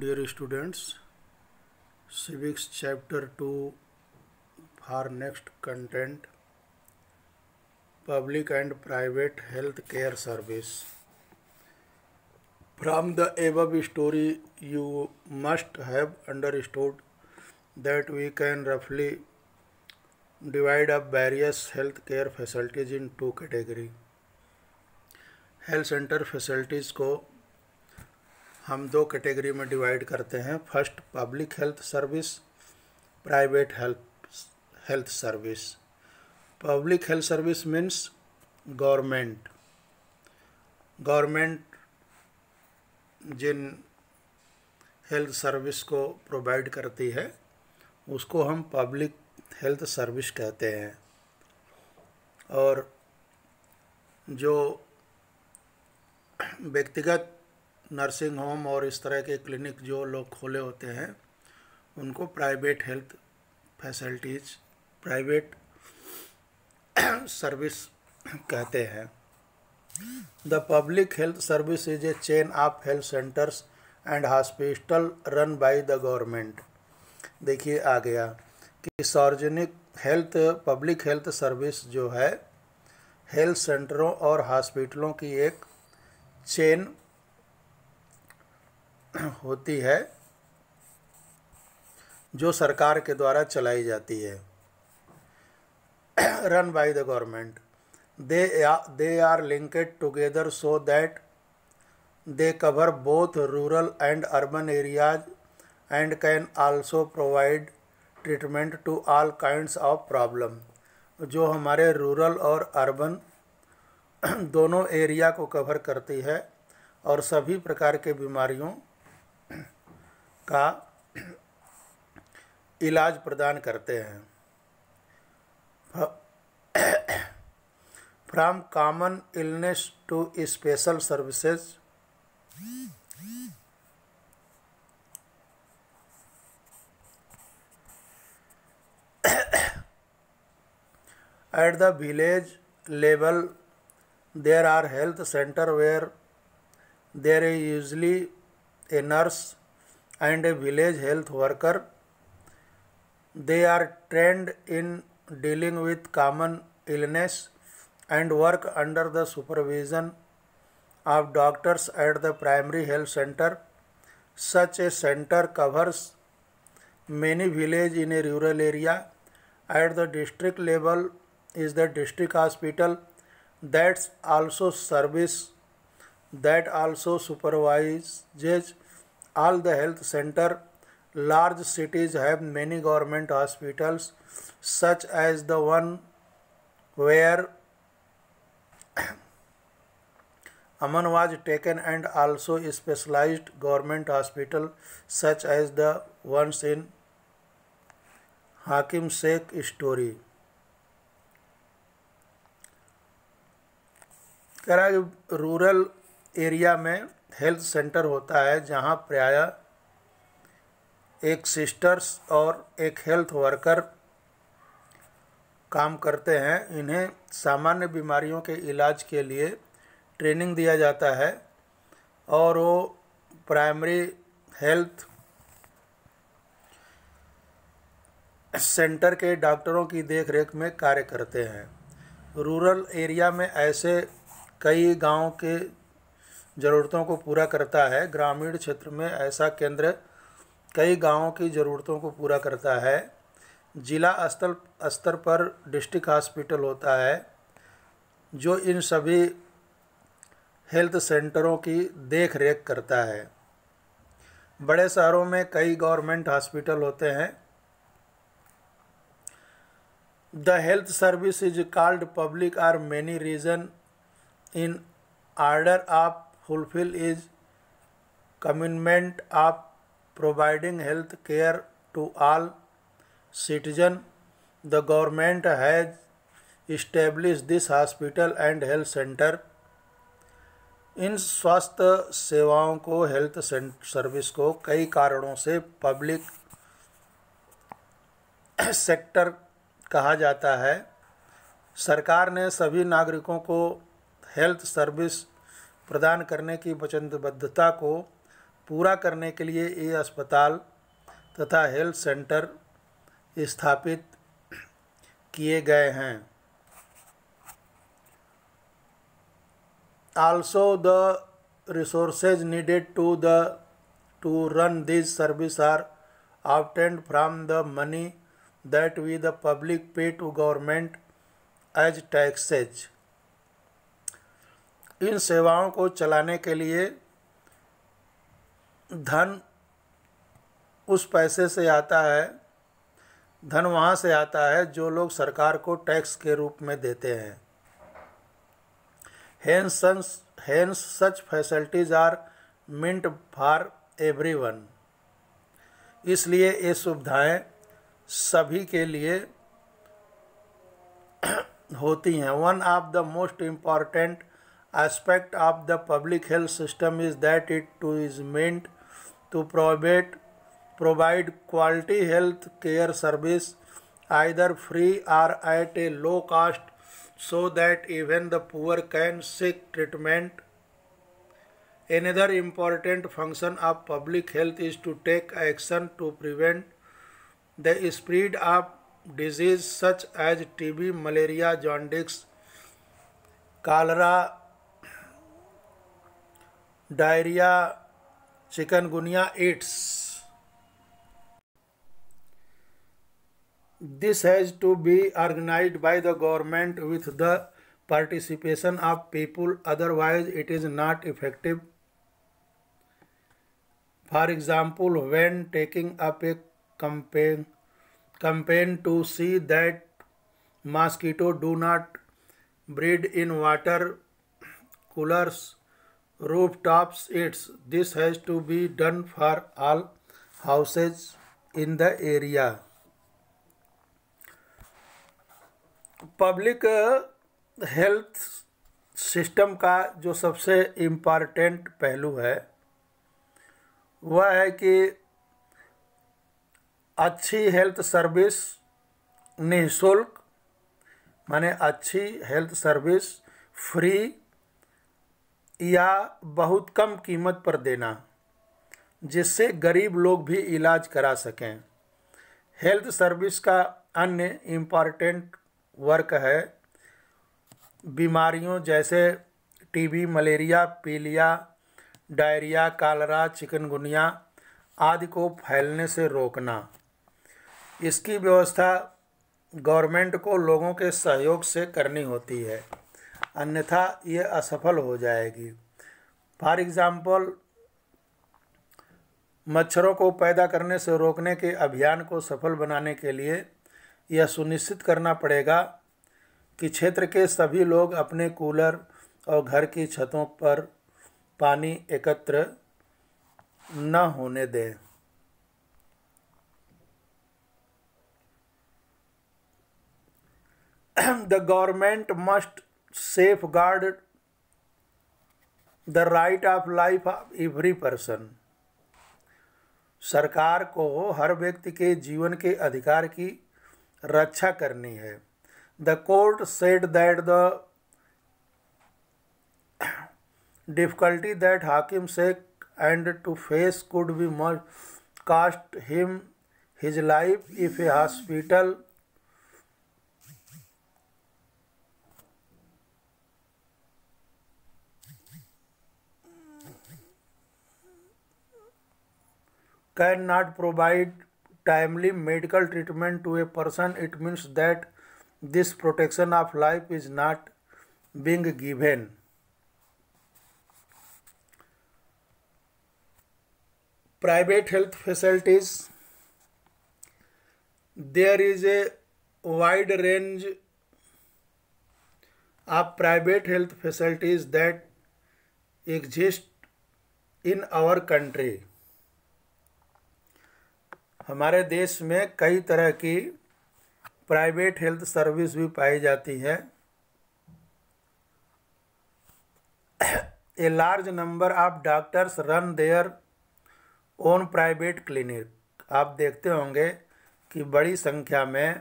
Dear students, Civics Chapter 2 for next content, Public and Private Health Care Service. From the above story, you must have understood that we can roughly divide up various health care facilities in two categories. Health centre facilities को हम दो category में divide करते हैं. First, public health service, private health service. Public health service means government जिन health service को provide करती है उसको हम पब्लिक हेल्थ सर्विस कहते हैं. और जो व्यक्तिगत नर्सिंग होम और इस तरह के क्लिनिक जो लोग खोले होते हैं उनको private health facilities, private service कहते हैं. The public health service is a chain of health centres and hospital run by the government. देखिए आ गया कि सार्वजनिक हेल्थ, पब्लिक हेल्थ सर्विस जो है हेल्थ सेंटरों और हॉस्पिटलों की एक चेन होती है जो सरकार के द्वारा चलाई जाती है. Run by the government. They are linked together so that they cover both rural and urban areas and can also provide treatment to all kinds of problem. जो हमारे रूरल और अर्बन दोनों एरिया को कवर करती है और सभी प्रकार के बीमारियों का इलाज प्रदान करते हैं. From common illness to special services. At the village level, there are health center where there is usually a nurse and a village health worker. They are trained in dealing with common illness and work under the supervision of doctors at the primary health center. Such a center covers many villages in a rural area. At the district level is the district hospital that also supervises all the health center. Large cities have many government hospitals such as the one where Aman was taken, and also specialized government hospital such as the ones in Hakim Sheikh Story. कह रहा है कि rural area में health centre होता है जहाँ प्रायः एक सिस्टर्स और एक हेल्थ वर्कर काम करते हैं. इन्हें सामान्य बीमारियों के इलाज के लिए ट्रेनिंग दिया जाता है और वो प्राइमरी हेल्थ सेंटर के डॉक्टरों की देखरेख में कार्य करते हैं. रूरल एरिया में ऐसे कई गांव के ज़रूरतों को पूरा करता है. ग्रामीण क्षेत्र में ऐसा केंद्र कई गांवों की ज़रूरतों को पूरा करता है. जिला स्तर पर डिस्ट्रिक्ट हॉस्पिटल होता है जो इन सभी हेल्थ सेंटरों की देख रेख करता है. बड़े शहरों में कई गवर्नमेंट हॉस्पिटल होते हैं. The health service is called public are many reason in order of fulfill is commitment of providing health care to all citizens. The government has established this hospital and health center. इन स्वास्थ्य सेवाओं को, health service को कई कारणों से public sector कहा जाता है. सरकार ने सभी नागरिकों को हेल्थ सर्विस प्रदान करने की वचनबद्धता को पूरा करने के लिए ये अस्पताल तथा हेल्थ सेंटर स्थापित किए गए हैं। Also, the resources needed to run these services are obtained from the money that we the public pay to government as taxes. इन सेवाओं को चलाने के लिए धन उस पैसे से आता है, धन वहाँ से आता है जो लोग सरकार को टैक्स के रूप में देते हैं। Hence such facilities are meant for everyone. इसलिए ये सुविधाएं सभी के लिए होती हैं। One of the most important aspect of the public health system is that it too is meant to provide quality health care service either free or at a low cost, so that even the poor can seek treatment. Another important function of public health is to take action to prevent the spread of disease such as TB, malaria, jaundice, cholera, diarrhea, chikungunya, AIDS. This has to be organized by the government with the participation of people, otherwise it is not effective. For example, when taking up a campaign to see that mosquitoes do not breed in water coolers, rooftops, this has to be done for all houses in the area. Public health system का जो सबसे important पहलू है वह है कि अच्छी health service निःशुल्क, माने अच्छी हेल्थ सर्विस फ्री या बहुत कम कीमत पर देना, जिससे गरीब लोग भी इलाज करा सकें। हेल्थ सर्विस का अन्य इम्पॉर्टेंट वर्क है बीमारियों जैसे टीबी, मलेरिया, पीलिया, डायरिया, कॉलरा, चिकनगुनिया आदि को फैलने से रोकना। इसकी व्यवस्था गवर्नमेंट को लोगों के सहयोग से करनी होती है, अन्यथा ये असफल हो जाएगी। फॉर एग्ज़ाम्पल, मच्छरों को पैदा करने से रोकने के अभियान को सफल बनाने के लिए यह सुनिश्चित करना पड़ेगा कि क्षेत्र के सभी लोग अपने कूलर और घर की छतों पर पानी एकत्र न होने दें। The government must safeguard the right of life of every person. सरकार को हर व्यक्ति के जीवन के अधिकार की रक्षा करनी है। The court said that the difficulty that Hakim Sheikh and to face could be must cost him his life if a hospital cannot provide timely medical treatment to a person. It means that this protection of life is not being given. Private health facilities. There is a wide range of private health facilities that exist in our country. हमारे देश में कई तरह की private health service भी पाई जाती है। A large number of doctors run their own private clinic. आप देखते होंगे कि बड़ी संख्या में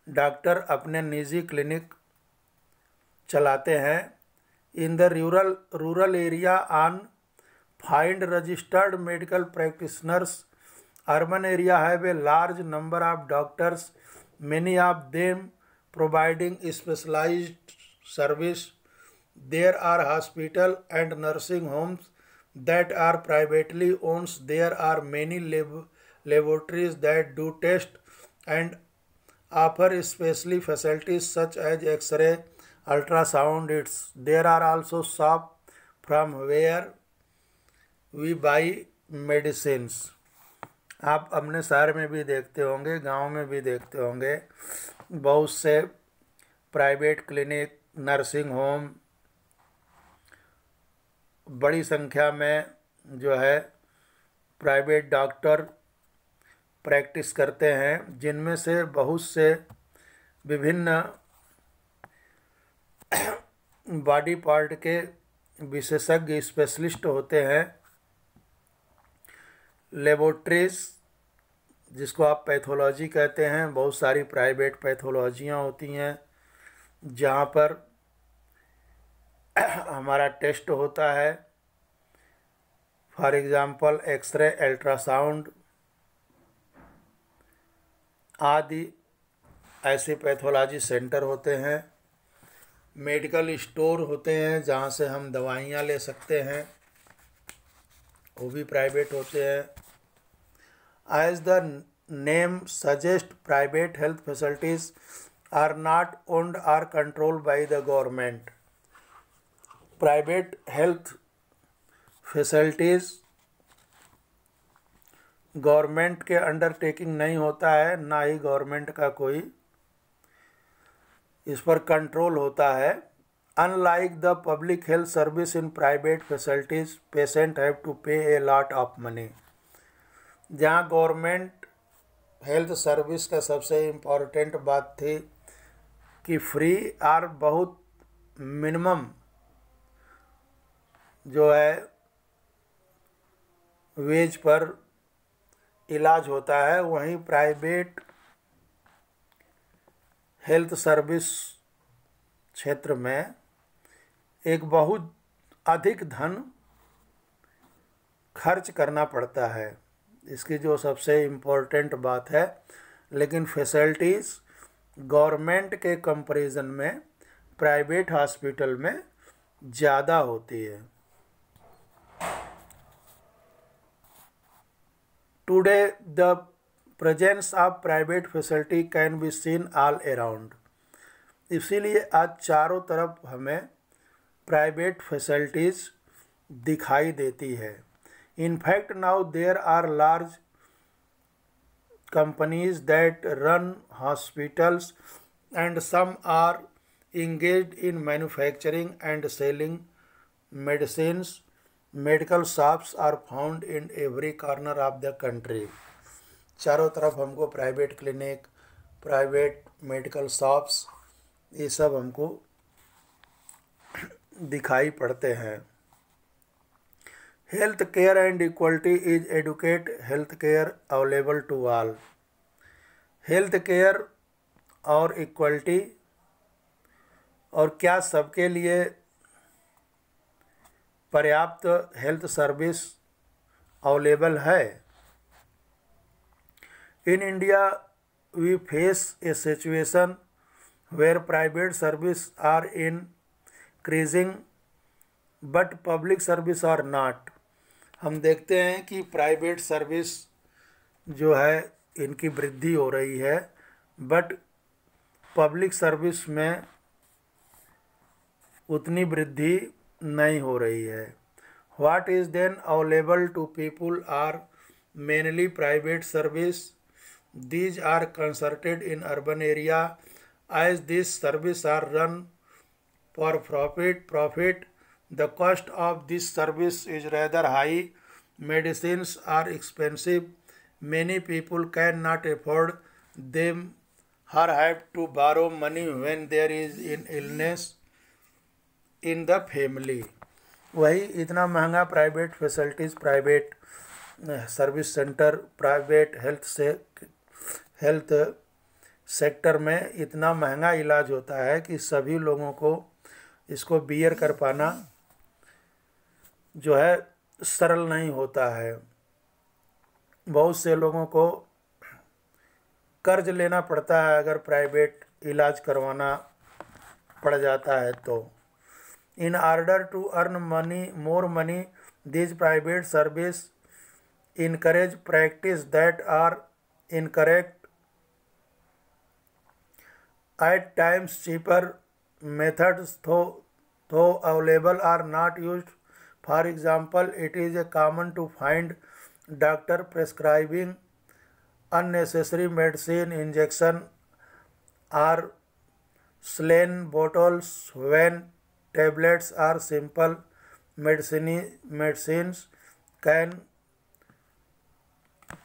डॉक्टर अपने निजी क्लिनिक चलाते हैं। In the rural area on Find registered medical practitioners. Urban area have a large number of doctors, many of them providing specialized service. There are hospitals and nursing homes that are privately owned. There are many laboratories that do tests and offer special facilities such as X-ray, ultrasound. There are also shops from where we buy medicines. आप अपने शहर में भी देखते होंगे, गांव में भी देखते होंगे, बहुत से प्राइवेट क्लिनिक, नर्सिंग होम बड़ी संख्या में जो है प्राइवेट डॉक्टर प्रैक्टिस करते हैं, जिनमें से बहुत से विभिन्न बॉडी पार्ट के विशेषज्ञ स्पेशलिस्ट होते हैं। लेबोरेटरीज, जिसको आप पैथोलॉजी कहते हैं, बहुत सारी प्राइवेट पैथोलॉजियाँ होती हैं जहाँ पर हमारा टेस्ट होता है। फॉर एग्ज़ाम्पल एक्सरे, अल्ट्रासाउंड आदि ऐसे पैथोलॉजी सेंटर होते हैं। मेडिकल स्टोर होते हैं जहाँ से हम दवाइयाँ ले सकते हैं, वो भी प्राइवेट होते हैं। As the name suggest, private health facilities are not owned or controlled by the government. Private health facilities government के अंडरटेकिंग नहीं होता है, ना ही गवर्नमेंट का कोई इस पर कंट्रोल होता है। Unlike the public health service in private facilities, patient have to pay a lot of money. जहाँ गवर्नमेंट हेल्थ सर्विस का सबसे इम्पोर्टेंट बात थी कि फ्री और बहुत मिनिमम जो है वेज पर इलाज होता है, वहीं प्राइवेट हेल्थ सर्विस क्षेत्र में एक बहुत अधिक धन खर्च करना पड़ता है। इसकी जो सबसे इम्पोर्टेंट बात है, लेकिन फैसिलिटीज़ गवर्नमेंट के कंपैरिजन में प्राइवेट हॉस्पिटल में ज़्यादा होती है। Today the presence of private facility can be seen all around. इसीलिए आज चारों तरफ हमें प्राइवेट फैसिलिटीज़ दिखाई देती है। In fact, now there are large companies that run hospitals and some are engaged in manufacturing and selling medicines. Medical shops are found in every corner of the country. चारों तरफ हमको private clinic, private medical shops, ये सब हमको दिखाई पड़ते हैं। Health care and equality is adequate health care available to all. Health care और इक्वलिटी, और क्या सबके लिए पर्याप्त हेल्थ सर्विस अवेलेबल है? In India we face a situation where private service are increasing but public service are not. हम देखते हैं कि प्राइवेट सर्विस जो है इनकी वृद्धि हो रही है, बट पब्लिक सर्विस में उतनी वृद्धि नहीं हो रही है। What is then available to people are mainly private service. These are concerted in urban area as this service are run for profit. The cost of this service is rather high. Medicines are expensive. Many people cannot afford them or have to borrow money when there is an illness in the family. वही इतना महंगा private facilities, private service centre, private health sector में इतना महंगा इलाज होता है कि सभी लोगों को इसको बियर कर पाना जो है सरल नहीं होता है। बहुत से लोगों को कर्ज लेना पड़ता है अगर प्राइवेट इलाज करवाना पड़ जाता है तो। In order to earn money more money this private service encourage practice that are incorrect. At times cheaper methods though available are not used. For example, it is common to find doctor prescribing unnecessary medicine injection or saline bottles when tablets are simple medicines can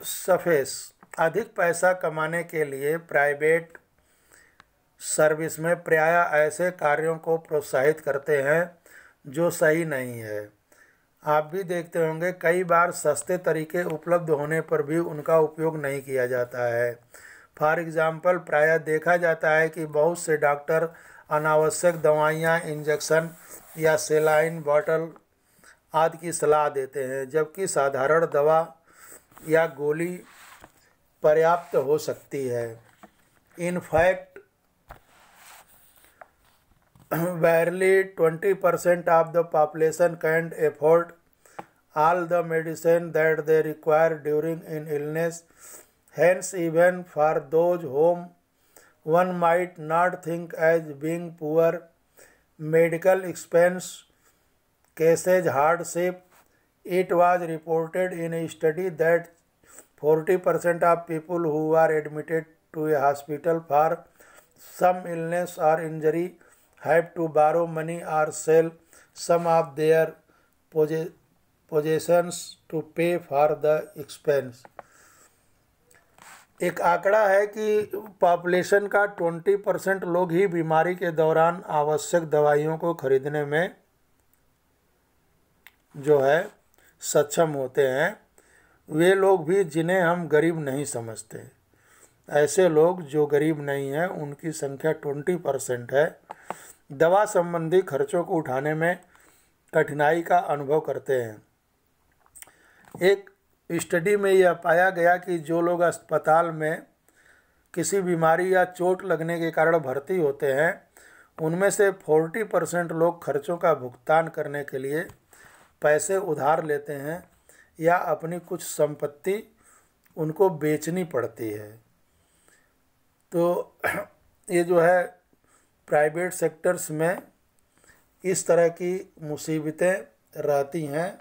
surface. अधिक पैसा कमाने के लिए private service में प्रायः ऐसे कार्यों को प्रोत्साहित करते हैं जो सही नहीं है। आप भी देखते होंगे कई बार सस्ते तरीके उपलब्ध होने पर भी उनका उपयोग नहीं किया जाता है। फॉर एग्जाम्पल, प्रायः देखा जाता है कि बहुत से डॉक्टर अनावश्यक दवाइयाँ, इंजेक्शन या सेलाइन बॉटल आदि की सलाह देते हैं, जबकि साधारण दवा या गोली पर्याप्त हो सकती है। In fact barely 20% of the population can't afford all the medicine that they require during an illness. Hence, even for those whom one might not think as being poor, medical expense causes hardship. It was reported in a study that 40% of people who are admitted to a hospital for some illness or injury have to borrow money or sell some of their possessions to pay for the expense. एक आंकड़ा है कि population का 20% लोग ही बीमारी के दौरान आवश्यक दवाइयों को खरीदने में जो है सक्षम होते हैं। वे लोग भी जिन्हें हम गरीब नहीं समझते। ऐसे लोग जो गरीब नहीं हैं उनकी संख्या 20% है, दवा संबंधी खर्चों को उठाने में कठिनाई का अनुभव करते हैं। एक स्टडी में यह पाया गया कि जो लोग अस्पताल में किसी बीमारी या चोट लगने के कारण भर्ती होते हैं उनमें से 40% लोग खर्चों का भुगतान करने के लिए पैसे उधार लेते हैं या अपनी कुछ संपत्ति उनको बेचनी पड़ती है। तो ये जो है प्राइवेट सेक्टर्स में इस तरह की मुसीबतें रहती हैं।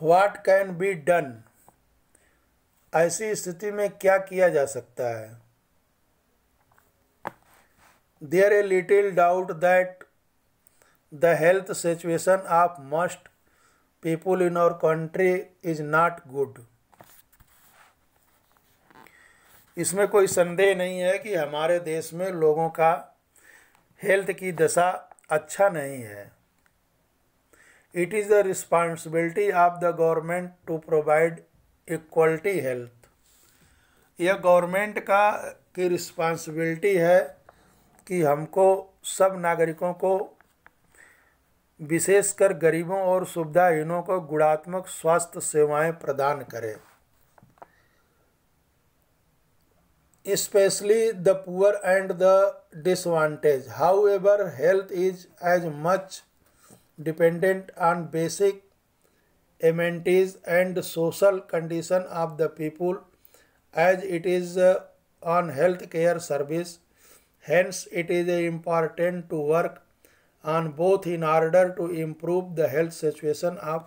व्हाट कैन बी डन, ऐसी स्थिति में क्या किया जा सकता है? There a little doubt that the health situation of most people in our country is not good. इसमें कोई संदेह नहीं है कि हमारे देश में लोगों का हेल्थ की दशा अच्छा नहीं है। It is the responsibility of the government to provide equality health. यह गवर्नमेंट की रिस्पॉन्सिबिलिटी है कि हमको सब नागरिकों को, विशेषकर गरीबों और सुविधाहीनों को गुणात्मक स्वास्थ्य सेवाएं प्रदान करें। Especially the poor and the disadvantaged. However, health is as much dependent on basic amenities and social condition of the people as it is on health care service. Hence, it is important to work on both in order to improve the health situation of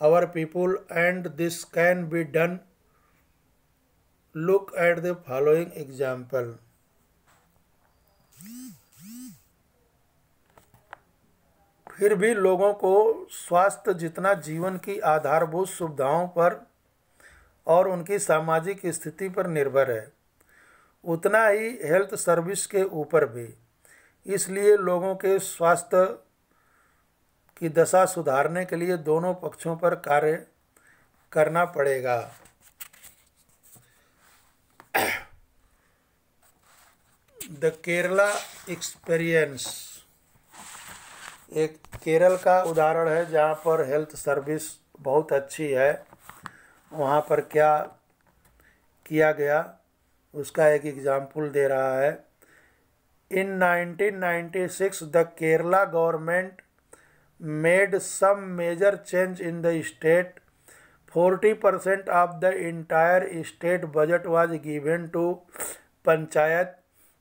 our people, and this can be done. Look at the following example. फिर भी लोगों को स्वास्थ्य जितना जीवन की आधारभूत सुविधाओं पर और उनकी सामाजिक स्थिति पर निर्भर है, उतना ही हेल्थ सर्विस के ऊपर भी। इसलिए लोगों के स्वास्थ्य की दशा सुधारने के लिए दोनों पक्षों पर कार्य करना पड़ेगा। The Kerala experience. एक केरल का उदाहरण है जहाँ पर हेल्थ सर्विस बहुत अच्छी है। वहाँ पर क्या किया गया उसका एक एग्जाम्पल दे रहा है। इन 1996 the Kerala government made some major change in the state. 40% of the entire state budget was given to panchayat.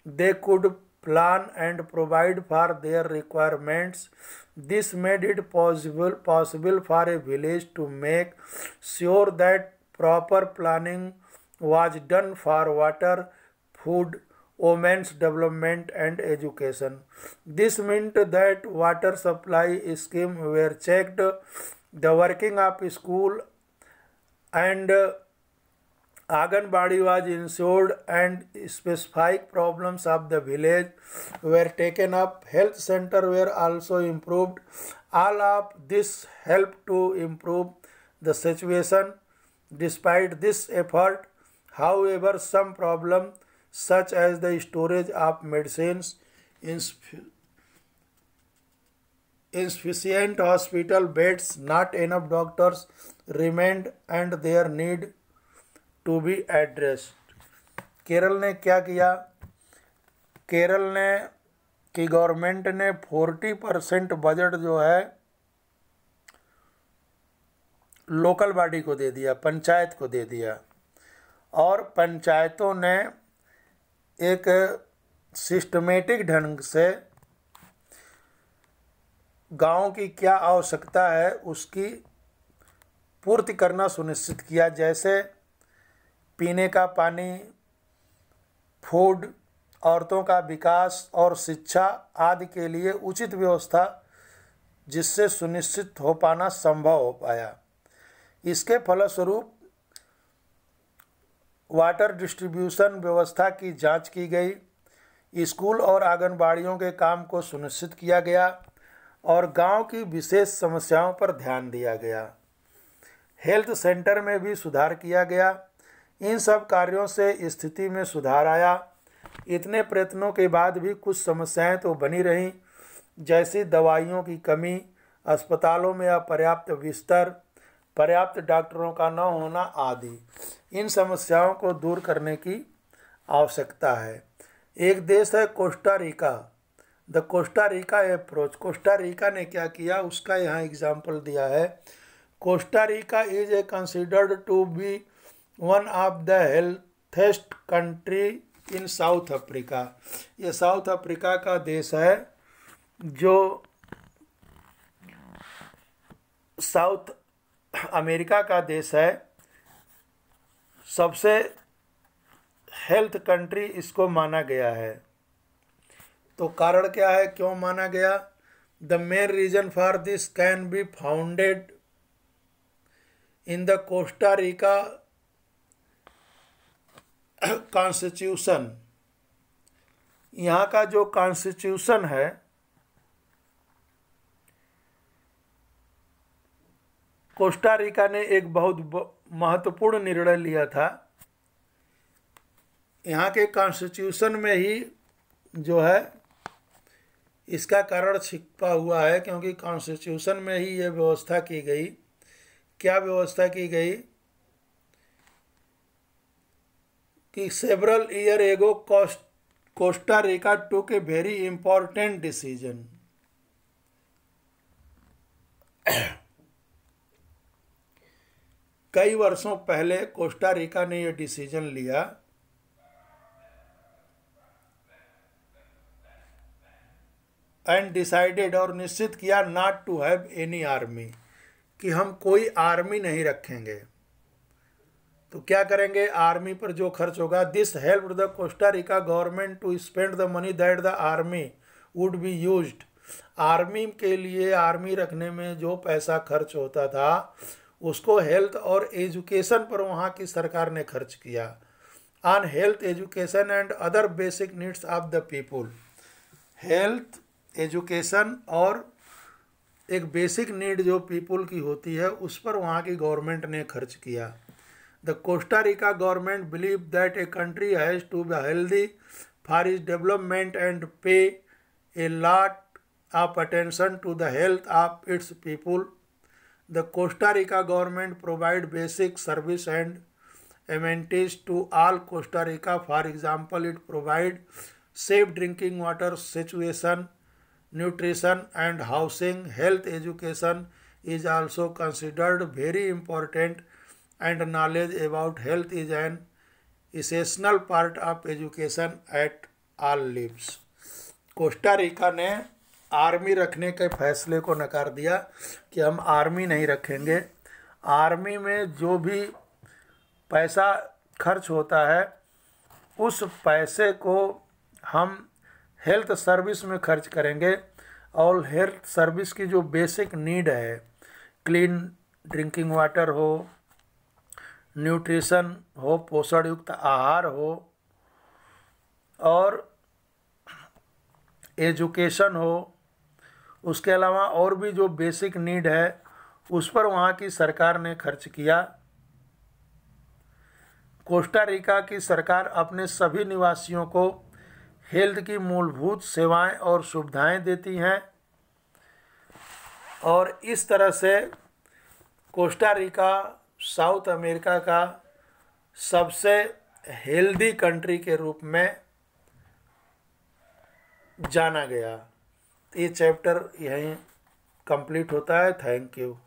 They could plan and provide for their requirements. This made it possible for a village to make sure that proper planning was done for water, food, women's development and education. This meant that water supply schemes were checked, the working of school and Anganwadi was ensured, and specific problems of the village were taken up. Health center were also improved. All of this helped to improve the situation. Despite this effort, however, some problems such as the storage of medicines, insufficient hospital beds, not enough doctors remained, and their need to be addressed. Kerala ने क्या किया? केरल ने की government ने 40% budget जो है local body को दे दिया, पंचायत को दे दिया, और पंचायतों ने एक सिस्टमेटिक ढंग से गांव की क्या आवश्यकता है उसकी पूर्ति करना सुनिश्चित किया, जैसे पीने का पानी, फूड, औरतों का विकास और शिक्षा आदि के लिए उचित व्यवस्था, जिससे सुनिश्चित हो पाना संभव हो पाया। इसके फलस्वरूप वाटर डिस्ट्रीब्यूशन व्यवस्था की जांच की गई, स्कूल और आंगनबाड़ियों के काम को सुनिश्चित किया गया और गांव की विशेष समस्याओं पर ध्यान दिया गया। हेल्थ सेंटर में भी सुधार किया गया। इन सब कार्यों से स्थिति में सुधार आया। इतने प्रयत्नों के बाद भी कुछ समस्याएं तो बनी रहीं, जैसी दवाइयों की कमी, अस्पतालों में अपर्याप्त बिस्तर, पर्याप्त डॉक्टरों का न होना आदि। इन समस्याओं को दूर करने की आवश्यकता है। एक देश है Costa Rica, the Costa Rica approach. Costa Rica ने क्या किया उसका यहाँ एग्जाम्पल दिया है। Costa Rica is a considered to be one of the healthiest country in South Africa. ये साउथ अफ्रीका का देश है जो साउथ अमेरिका का देश है। सबसे हेल्थ कंट्री इसको माना गया है। तो कारण क्या है, क्यों माना गया? The main reason for this can be founded in the Costa Rica constitution. यहाँ का जो कॉन्स्टिट्यूशन है कोस्टा रिका ने एक बहुत महत्वपूर्ण निर्णय लिया था। यहाँ के कॉन्स्टिट्यूशन में ही जो है इसका कारण छिपा हुआ है, क्योंकि कॉन्स्टिट्यूशन में ही ये व्यवस्था की गई। क्या व्यवस्था की गई कि several year ago Costa Rica took a very important decision. कई वर्षों पहले कोस्टा रिका ने यह डिसीजन लिया एंड डिसाइडेड, और निश्चित किया, not to have any army, कि हम कोई आर्मी नहीं रखेंगे। तो क्या करेंगे? आर्मी पर जो खर्च होगा, this help the Costa Rica government to spend the money that the army would be used. Army के लिए, आर्मी रखने में जो पैसा खर्च होता था उसको हेल्थ और एजुकेशन पर वहाँ की सरकार ने खर्च किया। On health, education and other basic needs of the people. Health, education और एक बेसिक नीड जो पीपुल की होती है उस पर वहाँ की गवर्नमेंट ने खर्च किया। The Costa Rica government believe that a country has to be healthy for is development and pay a lot of attention to the health of its people. The Costa Rica government provide basic service and amenities to all Costa Rica. For example, it provide safe drinking water, situation, nutrition and housing. Health education is also considered very important, and knowledge about health is an essential part of education at all levels. Costa Rica ने army रखने के फैसले को नकार दिया कि हम army नहीं रखेंगे। आर्मी में जो भी पैसा खर्च होता है उस पैसे को हम हेल्थ सर्विस में खर्च करेंगे, और हेल्थ सर्विस की जो बेसिक नीड है, क्लीन ड्रिंकिंग वाटर हो, न्यूट्रिशन हो, पोषण युक्त आहार हो, और एजुकेशन हो, उसके अलावा और भी जो बेसिक नीड है उस पर वहाँ की सरकार ने खर्च किया। कोस्टा रिका की सरकार अपने सभी निवासियों को हेल्थ की मूलभूत सेवाएं और सुविधाएं देती हैं, और इस तरह से कोस्टा रिका साउथ अमेरिका का सबसे हेल्दी कंट्री के रूप में जाना गया। ये चैप्टर यहीं कंप्लीट होता है। Thank you.